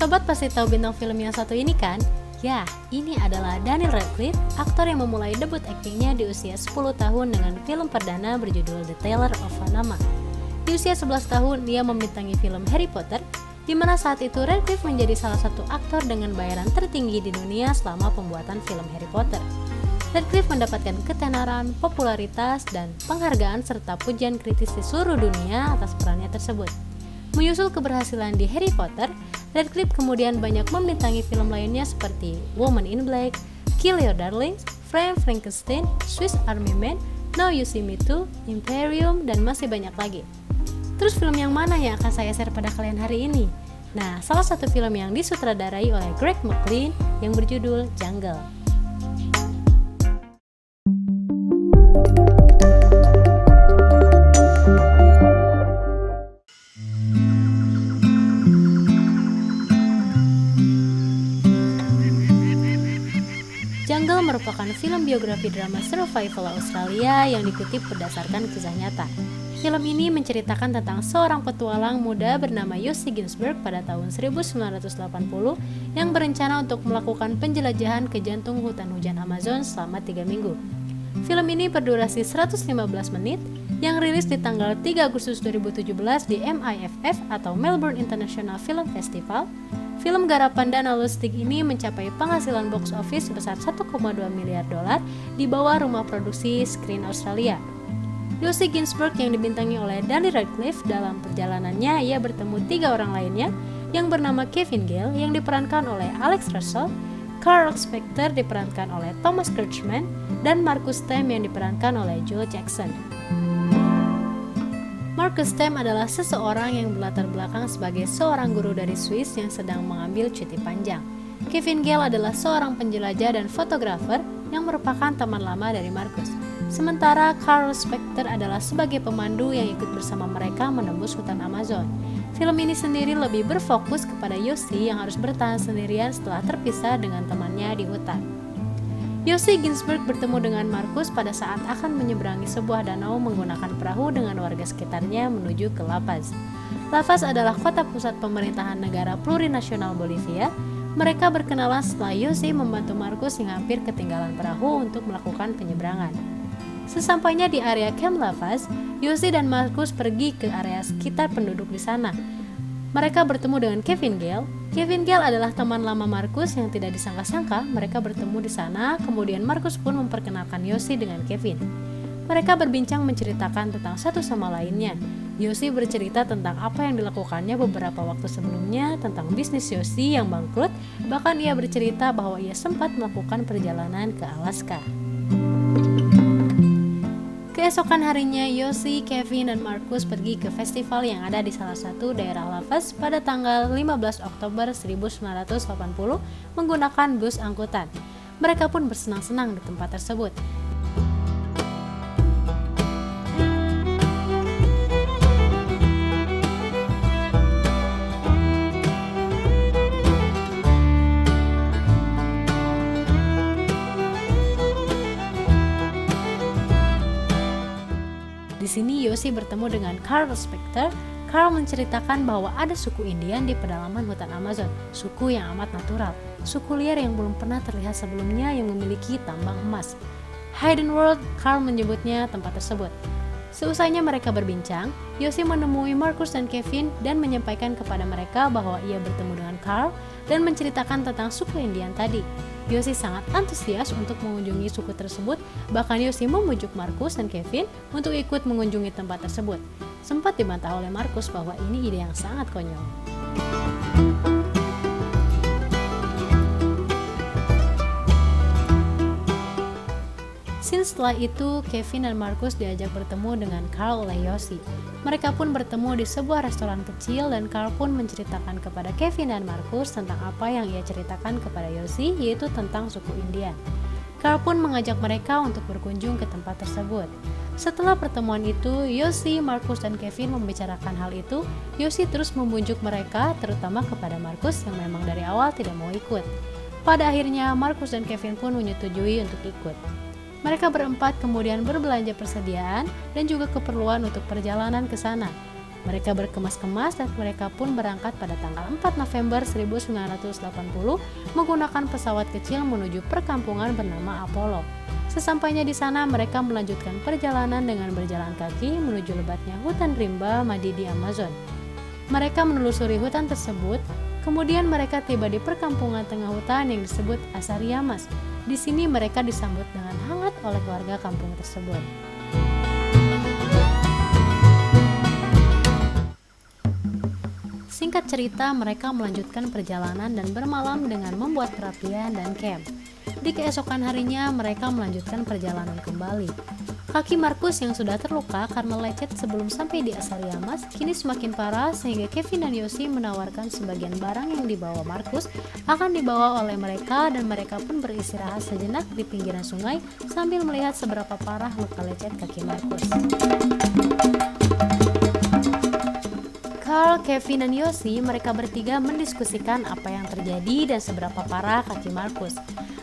Sobat pasti tahu bintang film yang satu ini kan? Ya, ini adalah Daniel Radcliffe, aktor yang memulai debut aktingnya di usia 10 tahun dengan film perdana berjudul The Tailor of Panama. Di usia 11 tahun, dia membintangi film Harry Potter, di mana saat itu Radcliffe menjadi salah satu aktor dengan bayaran tertinggi di dunia selama pembuatan film Harry Potter. Radcliffe mendapatkan ketenaran, popularitas, dan penghargaan serta pujian kritis di seluruh dunia atas perannya tersebut. Menyusul keberhasilan di Harry Potter, Radcliffe kemudian banyak membintangi film lainnya seperti Woman in Black, Kill Your Darlings, Frankenstein, Swiss Army Man, Now You See Me Too, Imperium, dan masih banyak lagi. Terus film yang mana yang akan saya share pada kalian hari ini? Nah, salah satu film yang disutradarai oleh Greg McLean yang berjudul Jungle. Jungle merupakan film biografi drama survival Australia yang dikutip berdasarkan kisah nyata. Film ini menceritakan tentang seorang petualang muda bernama Yossi Ginsberg pada tahun 1980 yang berencana untuk melakukan penjelajahan ke jantung hutan hujan Amazon selama 3 minggu. Film ini berdurasi 115 menit yang rilis di tanggal 3 Agustus 2017 di MIFF atau Melbourne International Film Festival. Film garapan Dana Lustig ini mencapai penghasilan box office sebesar 1,2 miliar dolar di bawah rumah produksi Screen Australia. Yossi Ginsberg yang dibintangi oleh Daniel Radcliffe, dalam perjalanannya ia bertemu 3 orang lainnya yang bernama Kevin Gale yang diperankan oleh Alex Russell, Carl Spector diperankan oleh Thomas Kretschmann, dan Marcus Stem yang diperankan oleh Joel Jackson. Marcus Stem adalah seseorang yang berlatar belakang sebagai seorang guru dari Swiss yang sedang mengambil cuti panjang. Kevin Gale adalah seorang penjelajah dan fotografer yang merupakan teman lama dari Marcus. Sementara Carl Spector adalah sebagai pemandu yang ikut bersama mereka menembus hutan Amazon. Film ini sendiri lebih berfokus kepada Yossi yang harus bertahan sendirian setelah terpisah dengan temannya di hutan. Yossi Ginsberg bertemu dengan Marcus pada saat akan menyeberangi sebuah danau menggunakan perahu dengan warga sekitarnya menuju ke La Paz. La Paz adalah kota pusat pemerintahan negara plurinasional Bolivia. Mereka berkenalan setelah Yossi membantu Marcus yang hampir ketinggalan perahu untuk melakukan penyeberangan. Sesampainya di area Camp La Paz, Yossi dan Marcus pergi ke area sekitar penduduk di sana. Mereka bertemu dengan Kevin Gale. Kevin Gale adalah teman lama Marcus yang tidak disangka-sangka mereka bertemu di sana. Kemudian Marcus pun memperkenalkan Yossi dengan Kevin. Mereka berbincang menceritakan tentang satu sama lainnya. Yossi bercerita tentang apa yang dilakukannya beberapa waktu sebelumnya, tentang bisnis Yossi yang bangkrut. Bahkan ia bercerita bahwa ia sempat melakukan perjalanan ke Alaska. Keesokan harinya, Yossi, Kevin, dan Marcus pergi ke festival yang ada di salah satu daerah La Paz pada tanggal 15 Oktober 1980 menggunakan bus angkutan. Mereka pun bersenang-senang di tempat tersebut. Di sini Yossi bertemu dengan Carl Spector. Carl menceritakan bahwa ada suku Indian di pedalaman hutan Amazon, suku yang amat natural, suku liar yang belum pernah terlihat sebelumnya yang memiliki tambang emas. Hidden World, Carl menyebutnya tempat tersebut. Seusainya mereka berbincang, Yossi menemui Marcus dan Kevin dan menyampaikan kepada mereka bahwa ia bertemu dengan Carl dan menceritakan tentang suku Indian tadi. Yossi sangat antusias untuk mengunjungi suku tersebut, bahkan Yossi memujuk Marcus dan Kevin untuk ikut mengunjungi tempat tersebut. Sempat dibantah oleh Marcus bahwa ini ide yang sangat konyol. Setelah itu, Kevin dan Marcus diajak bertemu dengan Carl oleh Yossi. Mereka pun bertemu di sebuah restoran kecil dan Carl pun menceritakan kepada Kevin dan Marcus tentang apa yang ia ceritakan kepada Yossi, yaitu tentang suku Indian. Carl pun mengajak mereka untuk berkunjung ke tempat tersebut. Setelah pertemuan itu, Yossi, Marcus, dan Kevin membicarakan hal itu. Yossi terus membujuk mereka, terutama kepada Marcus yang memang dari awal tidak mau ikut. Pada akhirnya, Marcus dan Kevin pun menyetujui untuk ikut. Mereka berempat kemudian berbelanja persediaan dan juga keperluan untuk perjalanan ke sana. Mereka berkemas-kemas dan mereka pun berangkat pada tanggal 4 November 1980 menggunakan pesawat kecil menuju perkampungan bernama Apollo. Sesampainya di sana, mereka melanjutkan perjalanan dengan berjalan kaki menuju lebatnya hutan rimba Madi di Amazon. Mereka menelusuri hutan tersebut, kemudian mereka tiba di perkampungan tengah hutan yang disebut Asariamas. Di sini mereka disambut dengan hangat oleh warga kampung tersebut. Singkat cerita, mereka melanjutkan perjalanan dan bermalam dengan membuat perapian dan camp. Di keesokan harinya, mereka melanjutkan perjalanan kembali. Kaki Markus yang sudah terluka karena lecet sebelum sampai di Asariamas kini semakin parah sehingga Kevin dan Yosi menawarkan sebagian barang yang dibawa Markus akan dibawa oleh mereka dan mereka pun beristirahat sejenak di pinggiran sungai sambil melihat seberapa parah luka lecet kaki Markus. Carl, Kevin, dan Yosi, mereka bertiga mendiskusikan apa yang terjadi dan seberapa parah kaki Markus.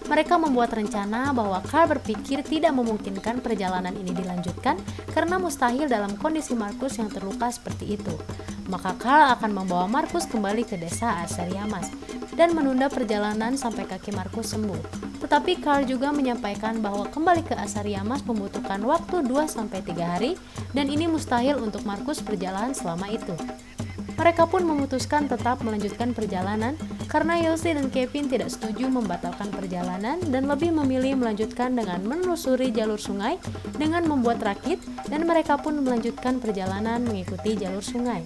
Mereka membuat rencana bahwa Carl berpikir tidak memungkinkan perjalanan ini dilanjutkan karena mustahil dalam kondisi Markus yang terluka seperti itu. Maka Carl akan membawa Markus kembali ke desa Asariamas dan menunda perjalanan sampai kaki Markus sembuh. Tetapi Carl juga menyampaikan bahwa kembali ke Asariamas membutuhkan waktu 2-3 hari dan ini mustahil untuk Markus berjalan selama itu. Mereka pun memutuskan tetap melanjutkan perjalanan karena Yosi dan Kevin tidak setuju membatalkan perjalanan dan lebih memilih melanjutkan dengan menelusuri jalur sungai dengan membuat rakit dan mereka pun melanjutkan perjalanan mengikuti jalur sungai.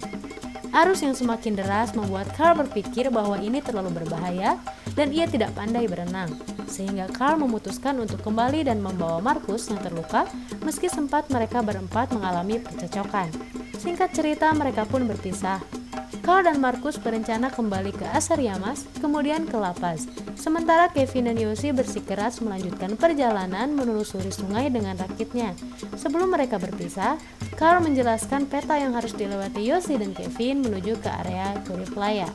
Arus yang semakin deras membuat Carl berpikir bahwa ini terlalu berbahaya dan ia tidak pandai berenang, sehingga Carl memutuskan untuk kembali dan membawa Markus yang terluka meski sempat mereka berempat mengalami percecokan. Singkat cerita, mereka pun berpisah. Carl dan Markus berencana kembali ke Asariamas, kemudian ke La Paz. Sementara Kevin dan Yosi bersikeras melanjutkan perjalanan menelusuri sungai dengan rakitnya. Sebelum mereka berpisah, Carl menjelaskan peta yang harus dilewati Yosi dan Kevin menuju ke area Curry Playa.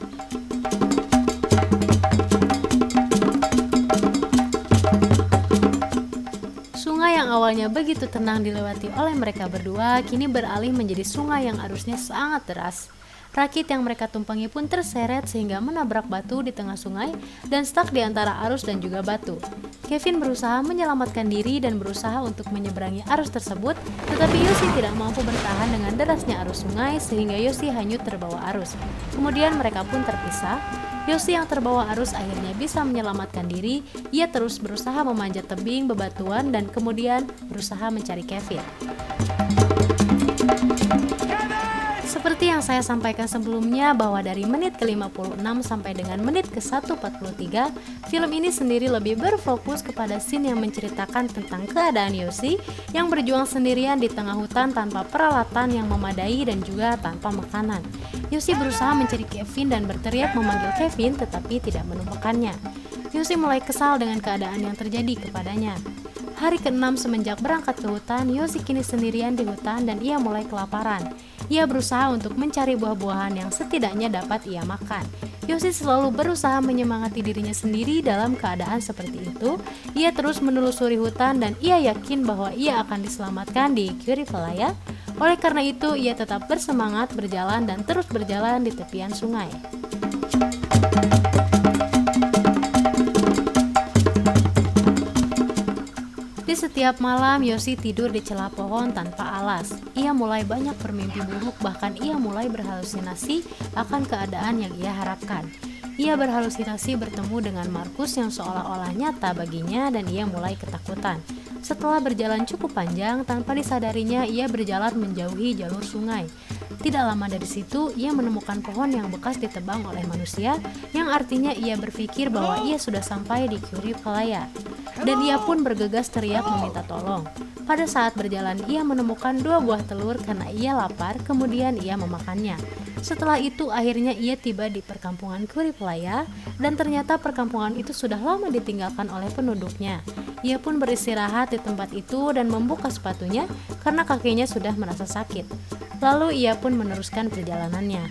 Sungai yang awalnya begitu tenang dilewati oleh mereka berdua, kini beralih menjadi sungai yang arusnya sangat deras. Rakit yang mereka tumpangi pun terseret sehingga menabrak batu di tengah sungai dan stuck di antara arus dan juga batu. Kevin berusaha menyelamatkan diri dan berusaha untuk menyeberangi arus tersebut, tetapi Yosi tidak mampu bertahan dengan derasnya arus sungai sehingga Yosi hanyut terbawa arus. Kemudian mereka pun terpisah. Yosi yang terbawa arus akhirnya bisa menyelamatkan diri. Ia terus berusaha memanjat tebing bebatuan dan kemudian berusaha mencari Kevin. Seperti yang saya sampaikan sebelumnya bahwa dari menit ke-56 sampai dengan menit ke-1:43, film ini sendiri lebih berfokus kepada scene yang menceritakan tentang keadaan Yosi yang berjuang sendirian di tengah hutan tanpa peralatan yang memadai dan juga tanpa makanan. Yosi berusaha mencari Kevin dan berteriak memanggil Kevin tetapi tidak menemukannya. Yosi mulai kesal dengan keadaan yang terjadi kepadanya. Hari ke-6 semenjak berangkat ke hutan, Yosi kini sendirian di hutan dan ia mulai kelaparan. Ia berusaha untuk mencari buah-buahan yang setidaknya dapat ia makan. Yosi selalu berusaha menyemangati dirinya sendiri dalam keadaan seperti itu. Ia terus menelusuri hutan dan ia yakin bahwa ia akan diselamatkan di Curry Playa. Oleh karena itu, ia tetap bersemangat berjalan dan terus berjalan di tepian sungai. Di setiap malam, Yosi tidur di celah pohon tanpa alas. Ia mulai banyak bermimpi buruk, bahkan ia mulai berhalusinasi akan keadaan yang ia harapkan. Ia berhalusinasi bertemu dengan Markus yang seolah-olah nyata baginya dan ia mulai ketakutan. Setelah berjalan cukup panjang, tanpa disadarinya ia berjalan menjauhi jalur sungai. Tidak lama dari situ, ia menemukan pohon yang bekas ditebang oleh manusia, yang artinya ia berpikir bahwa ia sudah sampai di Curry Playa. Dan ia pun bergegas teriak meminta tolong. Pada saat berjalan, ia menemukan 2 buah telur karena ia lapar, kemudian ia memakannya. Setelah itu, akhirnya ia tiba di perkampungan Curry Playa, dan ternyata perkampungan itu sudah lama ditinggalkan oleh penduduknya. Ia pun beristirahat di tempat itu dan membuka sepatunya karena kakinya sudah merasa sakit. Lalu ia pun meneruskan perjalanannya.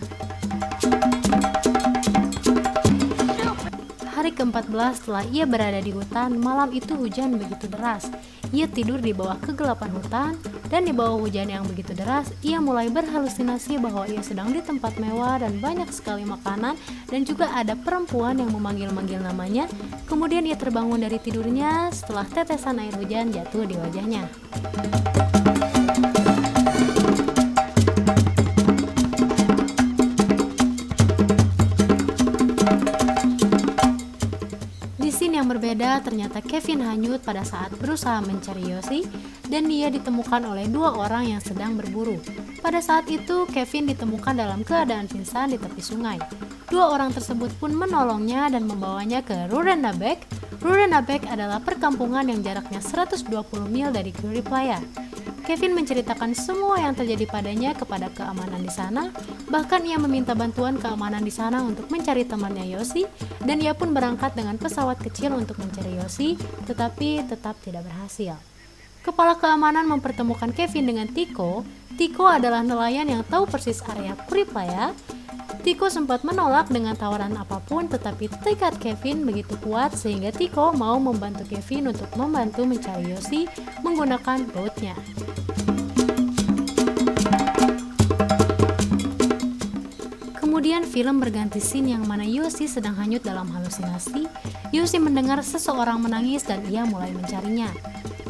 Hari ke-14 setelah ia berada di hutan, malam itu hujan begitu deras. Ia tidur di bawah kegelapan hutan, Dan di bawah hujan yang begitu deras, ia mulai berhalusinasi bahwa ia sedang di tempat mewah dan banyak sekali makanan dan juga ada perempuan yang memanggil-manggil namanya. Kemudian ia terbangun dari tidurnya setelah tetesan air hujan jatuh di wajahnya. Di scene yang berbeda, ternyata Kevin hanyut pada saat berusaha mencari Yoshi dan dia ditemukan oleh dua orang yang sedang berburu. Pada saat itu, Kevin ditemukan dalam keadaan pingsan di tepi sungai. Dua orang tersebut pun menolongnya dan membawanya ke Rurrenaback. Rurrenaback adalah perkampungan yang jaraknya 120 mil dari Curry Playa. Kevin menceritakan semua yang terjadi padanya kepada keamanan di sana, bahkan ia meminta bantuan keamanan di sana untuk mencari temannya Yoshi, dan ia pun berangkat dengan pesawat kecil untuk mencari Yoshi, tetapi tetap tidak berhasil. Kepala keamanan mempertemukan Kevin dengan Tico. Tico adalah nelayan yang tahu persis area Curry Playa. Tico sempat menolak dengan tawaran apapun, tetapi tekad Kevin begitu kuat sehingga Tico mau membantu Kevin untuk membantu mencari Yoshi menggunakan boatnya. Kemudian film berganti scene yang mana Yoshi sedang hanyut dalam halusinasi. Yoshi mendengar seseorang menangis dan ia mulai mencarinya.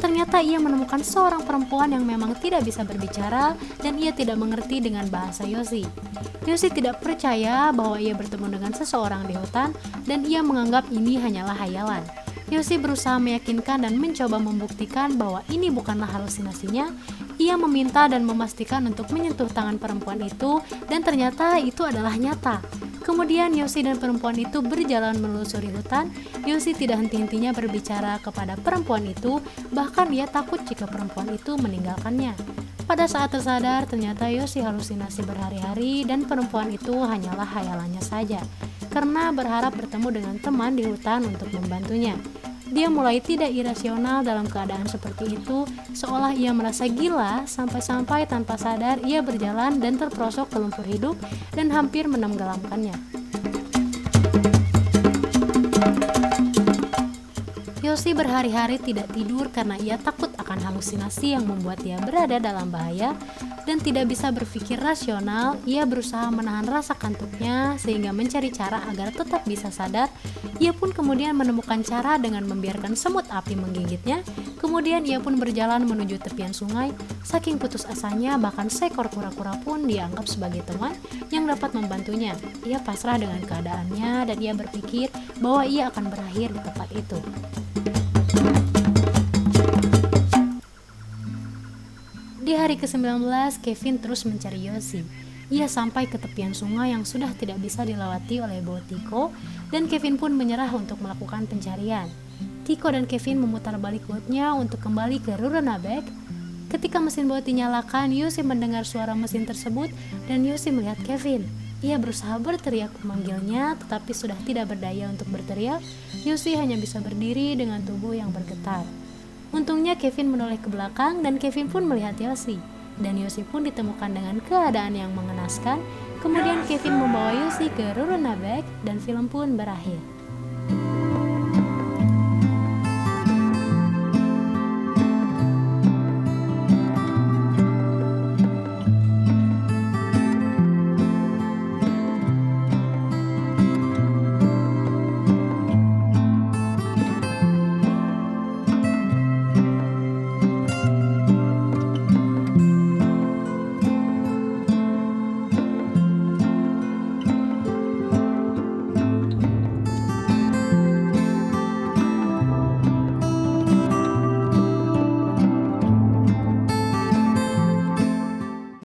Ternyata ia menemukan seorang perempuan yang memang tidak bisa berbicara dan ia tidak mengerti dengan bahasa Yoshi. Yoshi tidak percaya bahwa ia bertemu dengan seseorang di hutan dan ia menganggap ini hanyalah hayalan. Yoshi berusaha meyakinkan dan mencoba membuktikan bahwa ini bukanlah halusinasinya. Ia meminta dan memastikan untuk menyentuh tangan perempuan itu dan ternyata itu adalah nyata. Kemudian Yoshi dan perempuan itu berjalan menelusuri hutan. Yoshi tidak henti-hentinya berbicara kepada perempuan itu, bahkan ia takut jika perempuan itu meninggalkannya. Pada saat tersadar, ternyata Yoshi halusinasi berhari-hari dan perempuan itu hanyalah hayalannya saja, karena berharap bertemu dengan teman di hutan untuk membantunya. Dia mulai tidak irasional dalam keadaan seperti itu, seolah ia merasa gila, sampai-sampai tanpa sadar ia berjalan dan terperosok ke lumpur hidup dan hampir menenggelamkannya. Yoshi berhari-hari tidak tidur karena ia takut akan halusinasi yang membuat dia berada dalam bahaya dan tidak bisa berpikir rasional. Ia berusaha menahan rasa kantuknya sehingga mencari cara agar tetap bisa sadar. Ia pun kemudian menemukan cara dengan membiarkan semut api menggigitnya. Kemudian ia pun berjalan menuju tepian sungai. Saking putus asanya, bahkan seekor kura-kura pun dianggap sebagai teman yang dapat membantunya. Ia pasrah dengan keadaannya dan ia berpikir bahwa ia akan berakhir di tempat itu. Di hari ke-19, Kevin terus mencari Yoshi. Ia sampai ke tepian sungai yang sudah tidak bisa dilewati oleh boat Tico, dan Kevin pun menyerah untuk melakukan pencarian. Tico dan Kevin memutar balik boatnya untuk kembali ke Rurrenaback. Ketika mesin boat dinyalakan, Yoshi mendengar suara mesin tersebut dan Yoshi melihat Kevin. Ia berusaha berteriak memanggilnya, tetapi sudah tidak berdaya untuk berteriak. Yoshi hanya bisa berdiri dengan tubuh yang bergetar. Untungnya Kevin menoleh ke belakang dan Kevin pun melihat Yoshi. Dan Yoshi pun ditemukan dengan keadaan yang mengenaskan. Kemudian Kevin membawa Yoshi ke Rurrenaback dan film pun berakhir.